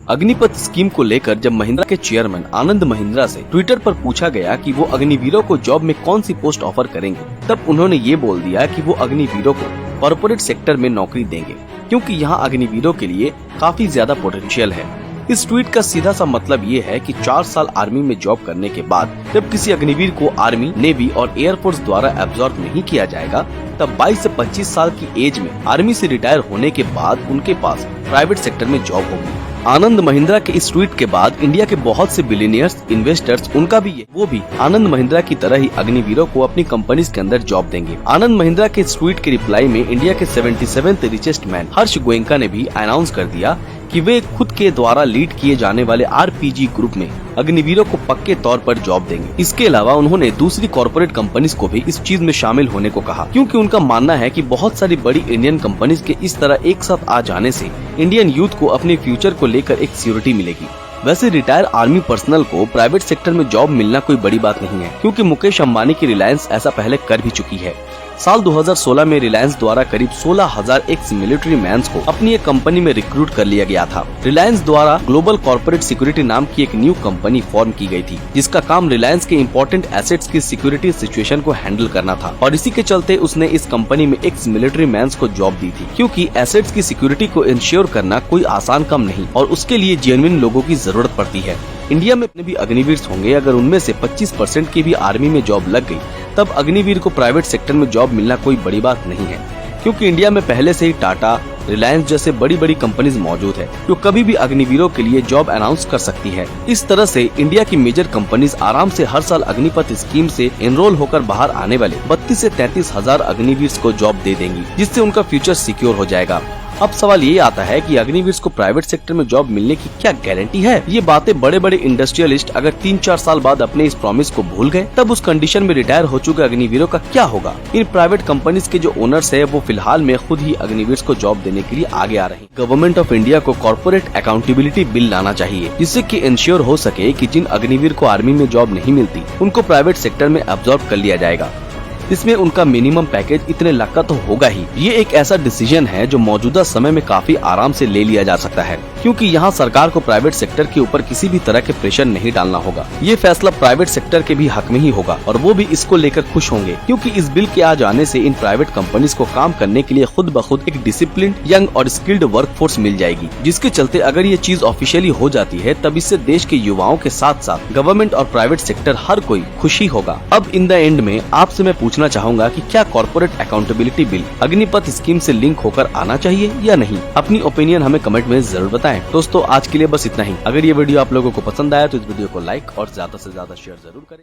Agnipath scheme को लेकर जब महिंद्रा के चेयरमैन आनंद महिंद्रा से ट्विटर पर पूछा गया कि वो अग्निवीरों को जॉब में कौन सी पोस्ट ऑफर करेंगे, तब उन्होंने ये बोल दिया कि वो अग्निवीरों को कॉर्पोरेट सेक्टर में नौकरी देंगे, क्योंकि यहाँ अग्निवीरों के लिए काफी ज्यादा पोटेंशियल है। इस ट्वीट का सीधा सा मतलब ये है कि 4 साल आर्मी में जॉब करने के बाद जब किसी अग्निवीर को आर्मी, नेवी और एयरफोर्स द्वारा एब्जॉर्ब नहीं किया जाएगा, तब 22 से 25 साल की एज में आर्मी से रिटायर होने के बाद उनके पास प्राइवेट सेक्टर में जॉब होगी। आनंद महिंद्रा के इस ट्वीट के बाद इंडिया के बहुत से बिलियनियर्स, इन्वेस्टर्स, उनका भी वो भी आनंद महिंद्रा की तरह ही अग्निवीरों को अपनी कंपनीज के अंदर जॉब देंगे। आनंद महिंद्रा के इस ट्वीट के रिप्लाई में इंडिया के 77th रिचेस्ट मैन हर्ष गोयनका ने भी अनाउंस कर दिया कि वे खुद के द्वारा लीड किए जाने वाले आरपीजी ग्रुप में अग्निवीरों को पक्के तौर पर जॉब देंगे। इसके अलावा उन्होंने दूसरी कॉर्पोरेट कंपनीज को भी इस चीज में शामिल होने को कहा, क्योंकि उनका मानना है कि बहुत सारी बड़ी इंडियन कंपनीज के इस तरह एक साथ आ जाने से इंडियन यूथ को अपने फ्यूचर को लेकर एक सिक्योरिटी मिलेगी। वैसे रिटायर आर्मी पर्सनल को प्राइवेट सेक्टर में जॉब मिलना कोई बड़ी बात नहीं है, क्योंकि मुकेश अंबानी की रिलायंस ऐसा पहले कर भी चुकी है। साल 2016 में रिलायंस द्वारा करीब 16,000 एक्स मिलिट्री मैंस को अपनी एक कंपनी में रिक्रूट कर लिया गया था। रिलायंस द्वारा ग्लोबल कॉर्पोरेट सिक्योरिटी नाम की एक न्यू कंपनी फॉर्म की गई थी, जिसका काम रिलायंस के इम्पोर्टेंट एसेट्स की सिक्योरिटी सिचुएशन को हैंडल करना था, और इसी के चलते उसने इस कंपनी में एक्स मिलिट्री मैंस को जॉब दी थी, क्योंकि एसेट्स की सिक्योरिटी को इंश्योर करना कोई आसान काम नहीं और उसके लिए जेन्युइन लोगों की जरूरत पड़ती है। इंडिया में भी अग्निवीर होंगे, अगर उनमें से 25% की भी आर्मी में जॉब लग गई, तब अग्निवीर को प्राइवेट सेक्टर में जॉब मिलना कोई बड़ी बात नहीं है, क्योंकि इंडिया में पहले से ही टाटा, रिलायंस जैसे बड़ी बड़ी कंपनीज मौजूद है जो कभी भी अग्निवीरों के लिए जॉब अनाउंस कर सकती है। इस तरह से इंडिया की मेजर कंपनीज आराम से हर साल अग्निपथ स्कीम से एनरोल होकर बाहर आने वाले 32 से 33 हजार अग्निवीर को जॉब दे देंगी, जिससे उनका फ्यूचर सिक्योर हो जाएगा। अब सवाल ये आता है कि अग्निवीर को प्राइवेट सेक्टर में जॉब मिलने की क्या गारंटी है? ये बातें बड़े बड़े इंडस्ट्रियलिस्ट अगर 3-4 साल बाद अपने इस प्रॉमिस को भूल गए, तब उस कंडीशन में रिटायर हो चुके अग्निवीरों का क्या होगा? इन प्राइवेट कंपनीज के जो ओनर्स है वो फिलहाल में खुद ही अग्निवीर को जॉब देने के लिए आगे आ रहे हैं। गवर्नमेंट ऑफ इंडिया को कॉर्पोरेट अकाउंटेबिलिटी बिल लाना चाहिए, जिससे कि इंश्योर हो सके कि जिन अग्निवीर को आर्मी में जॉब नहीं मिलती उनको प्राइवेट सेक्टर में एब्जॉर्ब कर लिया जाएगा। इसमें उनका मिनिमम पैकेज इतने लाख का तो होगा ही। ये एक ऐसा डिसीजन है जो मौजूदा समय में काफी आराम से ले लिया जा सकता है, क्योंकि यहाँ सरकार को प्राइवेट सेक्टर के ऊपर किसी भी तरह के प्रेशर नहीं डालना होगा। ये फैसला प्राइवेट सेक्टर के भी हक में ही होगा और वो भी इसको लेकर खुश होंगे, क्योंकि इस बिल के आ जाने से इन प्राइवेट कंपनीज को काम करने के लिए खुद ब खुद एक डिसिप्लिन, यंग और स्किल्ड वर्कफोर्स मिल जाएगी, जिसके चलते अगर ये चीज ऑफिशियली हो जाती है, तब इससे देश के युवाओं के साथ साथ गवर्नमेंट और प्राइवेट सेक्टर हर कोई खुशी होगा। अब इन द एंड में आपसे मैं पूछना चाहूंगा कि क्या corporate accountability bill Agnipath scheme से लिंक होकर आना चाहिए या नहीं? अपनी ओपिनियन हमें कमेंट में जरूर बताएं। दोस्तों आज के लिए बस इतना ही। अगर ये वीडियो आप लोगों को पसंद आया तो इस वीडियो को लाइक और ज्यादा से ज्यादा शेयर जरूर करें।